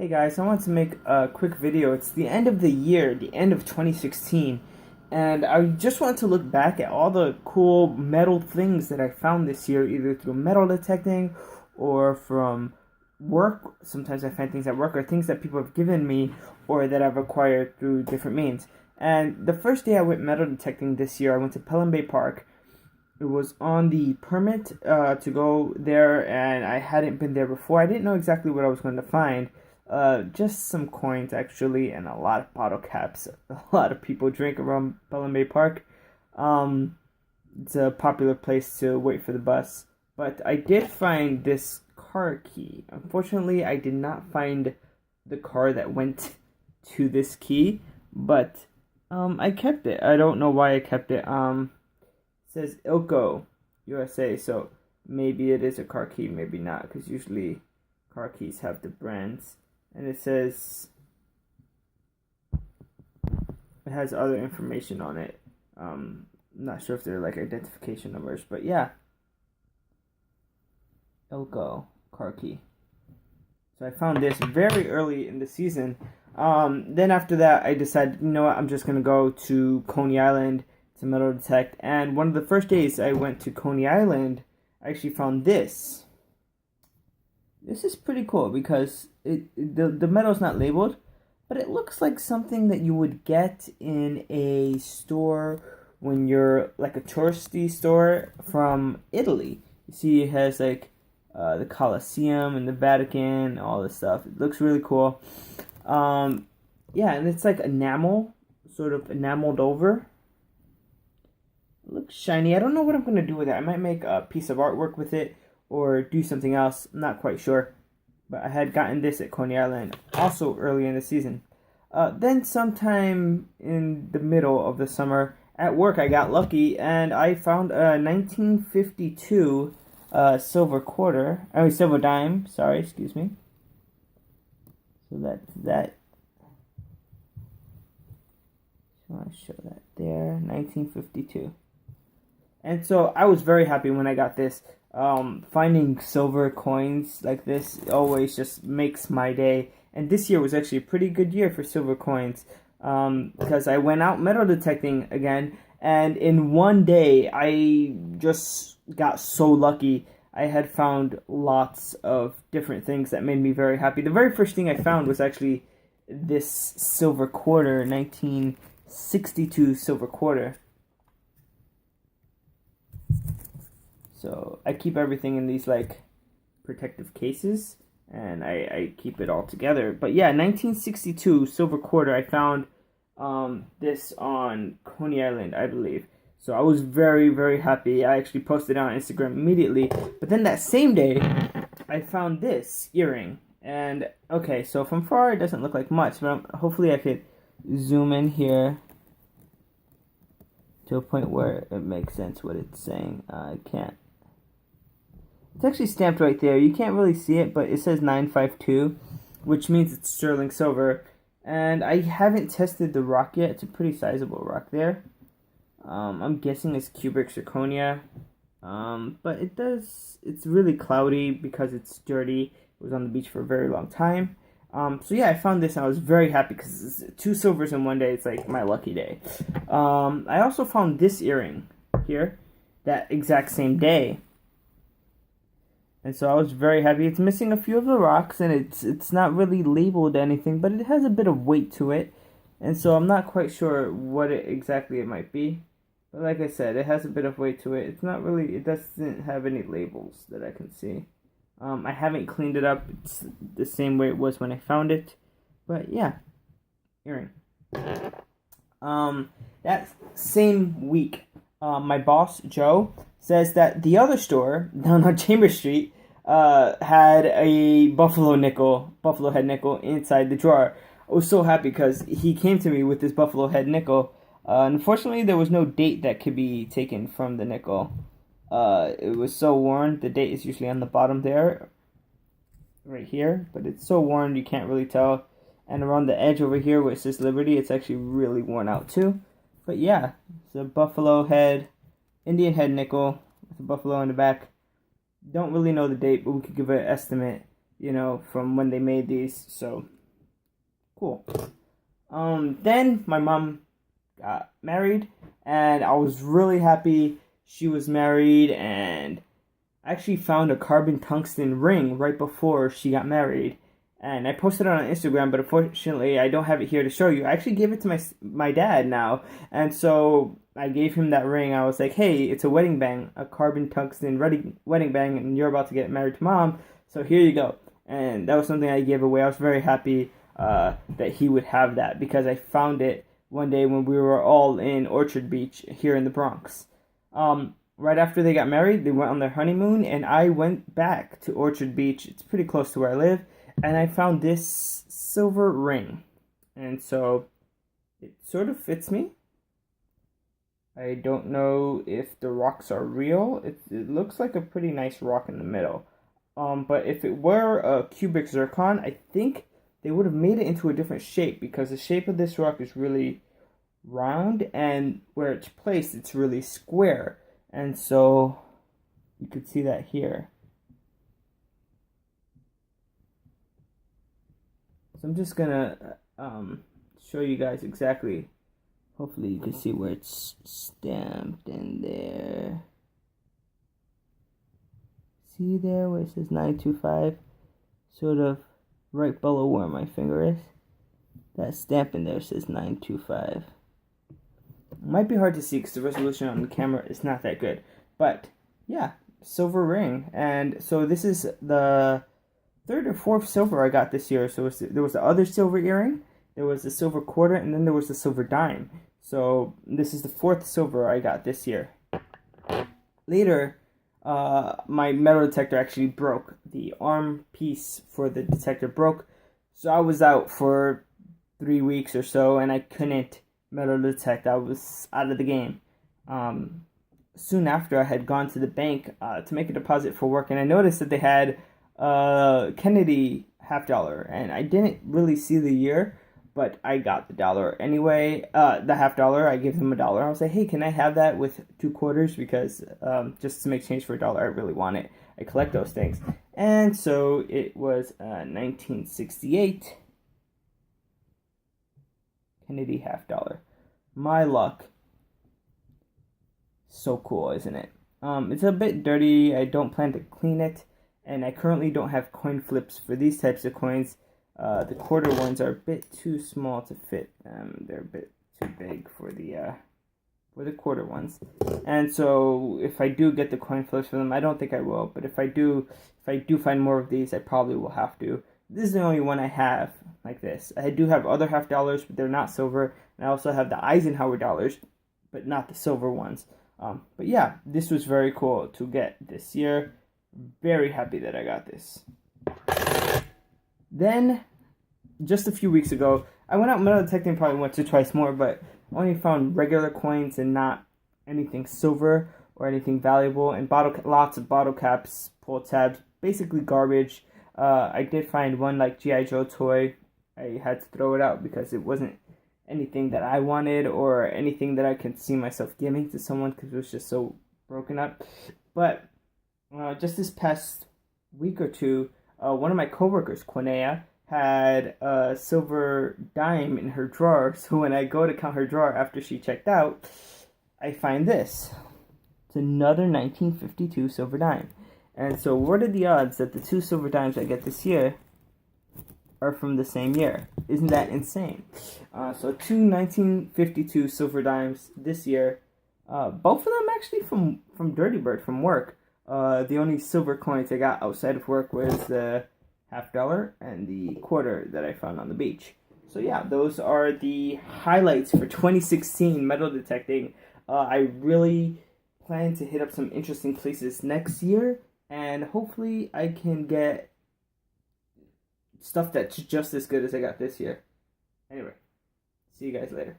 Hey guys, I want to make a quick video. It's the end of the year, the end of 2016, and I just want to look back at all the cool metal things that I found this year, either through metal detecting or from work. Sometimes I find things at work or things that people have given me or that I've acquired through different means. And the first day I went metal detecting this year, I went to Pelham Bay Park. It was on the permit to go there, and I hadn't been there before. I didn't know exactly what I was going to find. Just some coins, actually, and a lot of bottle caps. A lot of people drink around Pelham Bay Park. It's a popular place to wait for the bus. But I did find this car key. Unfortunately, I did not find the car that went to this key, but I kept it. I don't know why I kept it. It says Ilko USA, so maybe it is a car key, maybe not, because usually car keys have the brands. And it says it has other information on it. Not sure if they're like identification numbers, but yeah. Ilko car key. So I found this very early in the season. Then after that, I decided, you know what, I'm just gonna go to Coney Island to metal detect. And one of the first days I went to Coney Island, I actually found this. This is pretty cool because the metal's not labeled, but it looks like something that you would get in a store when you're like a touristy store from Italy. You see, it has like the Colosseum and the Vatican, all this stuff. It looks really cool. Yeah, and it's like enamel, sort of enameled over. It looks shiny. I don't know what I'm gonna do with it. I might make a piece of artwork with it or do something else. I'm not quite sure. But I had gotten this at Coney Island also early in the season. Then sometime in the middle of the summer at work, I got lucky and I found a 1952 silver dime. Sorry, excuse me. So that's that. I want to show that there, 1952. And so I was very happy when I got this. Finding silver coins like this always just makes my day. And this year was actually a pretty good year for silver coins, because I went out metal detecting again, and in one day I just got so lucky. I had found lots of different things that made me very happy. The very first thing I found was actually this silver quarter, 1962 silver quarter. So I keep everything in these like protective cases, and I keep it all together. But yeah, 1962 silver quarter. I found this on Coney Island, I believe. So I was very, very happy. I actually posted it on Instagram immediately. But then that same day, I found this earring. And okay, so from far it doesn't look like much, but hopefully I could zoom in here to a point where it makes sense what it's saying. I can't. It's actually stamped right there. You can't really see it, but it says 952, which means it's sterling silver. And I haven't tested the rock yet. It's a pretty sizable rock there. I'm guessing it's cubic zirconia. But it's really cloudy because it's dirty. It was on the beach for a very long time. So yeah, I found this and I was very happy because it's 2 silvers in one day. It's like my lucky day. I also found this earring here that exact same day. And so I was very happy. It's missing a few of the rocks, and it's not really labeled anything, but it has a bit of weight to it. And so I'm not quite sure what exactly it might be. But like I said, it has a bit of weight to it. It doesn't have any labels that I can see. I haven't cleaned it up. It's the same way it was when I found it. But yeah, earring. That same week, my boss, Joe, says that the other store down on Chambers Street had a buffalo head nickel inside the drawer. I was so happy because he came to me with this buffalo head nickel. Unfortunately, there was no date that could be taken from the nickel. It was so worn. The date is usually on the bottom there, right here, but it's so worn you can't really tell. And around the edge over here where it says Liberty, it's actually really worn out too. But yeah, it's a buffalo head, Indian head nickel with a buffalo in the back. Don't really know the date, but we could give an estimate from when they made these. So cool. Then my mom got married, and I was really happy she was married, and I actually found a carbon tungsten ring right before she got married, and I posted it on Instagram, but unfortunately I don't have it here to show you. I actually gave it to my dad now, and so I gave him that ring. I was like, hey, it's a wedding bang, a carbon tungsten wedding bang, and you're about to get married to Mom, so here you go. And that was something I gave away. I was very happy that he would have that, because I found it one day when we were all in Orchard Beach here in the Bronx. Right after they got married, they went on their honeymoon, and I went back to Orchard Beach. It's pretty close to where I live, and I found this silver ring. And so it sort of fits me. I don't know if the rocks are real. It looks like a pretty nice rock in the middle. But if it were a cubic zircon, I think they would have made it into a different shape, because the shape of this rock is really round, and where it's placed, it's really square. And so you could see that here. So I'm just gonna show you guys exactly. Hopefully you can see where it's stamped in there. See there where it says 925? Sort of right below where my finger is. That stamp in there says 925. It might be hard to see because the resolution on the camera is not that good. But yeah, silver ring. And so this is the third or fourth silver I got this year. So there was the other silver earring, there was the silver quarter, and then there was the silver dime. So this is the fourth silver I got this year. Later, my metal detector actually broke. The arm piece for the detector broke. So I was out for 3 weeks or so, and I couldn't metal detect. I was out of the game. Soon after, I had gone to the bank to make a deposit for work, and I noticed that they had Kennedy $50, and I didn't really see the year, but I got the dollar anyway. The $50, I gave them $1. I was like, hey, can I have that with 2 quarters? Because just to make change for $1, I really want it. I collect those things. And so it was 1968 Kennedy $50. My luck. So cool, isn't it? It's a bit dirty. I don't plan to clean it, and I currently don't have coin flips for these types of coins. The quarter ones are a bit too small to fit. They're a bit too big for the quarter ones. And so if I do get the coin flips for them, I don't think I will, but if I do find more of these, I probably will have to. This is the only one I have like this. I do have other $50, but they're not silver. And I also have the Eisenhower dollars, but not the silver ones. But yeah, this was very cool to get this year. Very happy that I got this. Then, just a few weeks ago, I went out metal detecting probably once or twice more, but only found regular coins and not anything silver or anything valuable. And lots of bottle caps, pull tabs, basically garbage. I did find one like G.I. Joe toy. I had to throw it out because it wasn't anything that I wanted or anything that I could see myself giving to someone because it was just so broken up. But just this past week or two, one of my coworkers, Quinea, had a silver dime in her drawer. So when I go to count her drawer after she checked out, I find this. It's another 1952 silver dime. And so what are the odds that the 2 silver dimes I get this year are from the same year? Isn't that insane? So 2 1952 silver dimes this year. Both of them actually from Dirty Bird, from work. The only silver coins I got outside of work was the $50 and the quarter that I found on the beach. So yeah, those are the highlights for 2016 metal detecting. I really plan to hit up some interesting places next year, and hopefully I can get stuff that's just as good as I got this year. Anyway, see you guys later.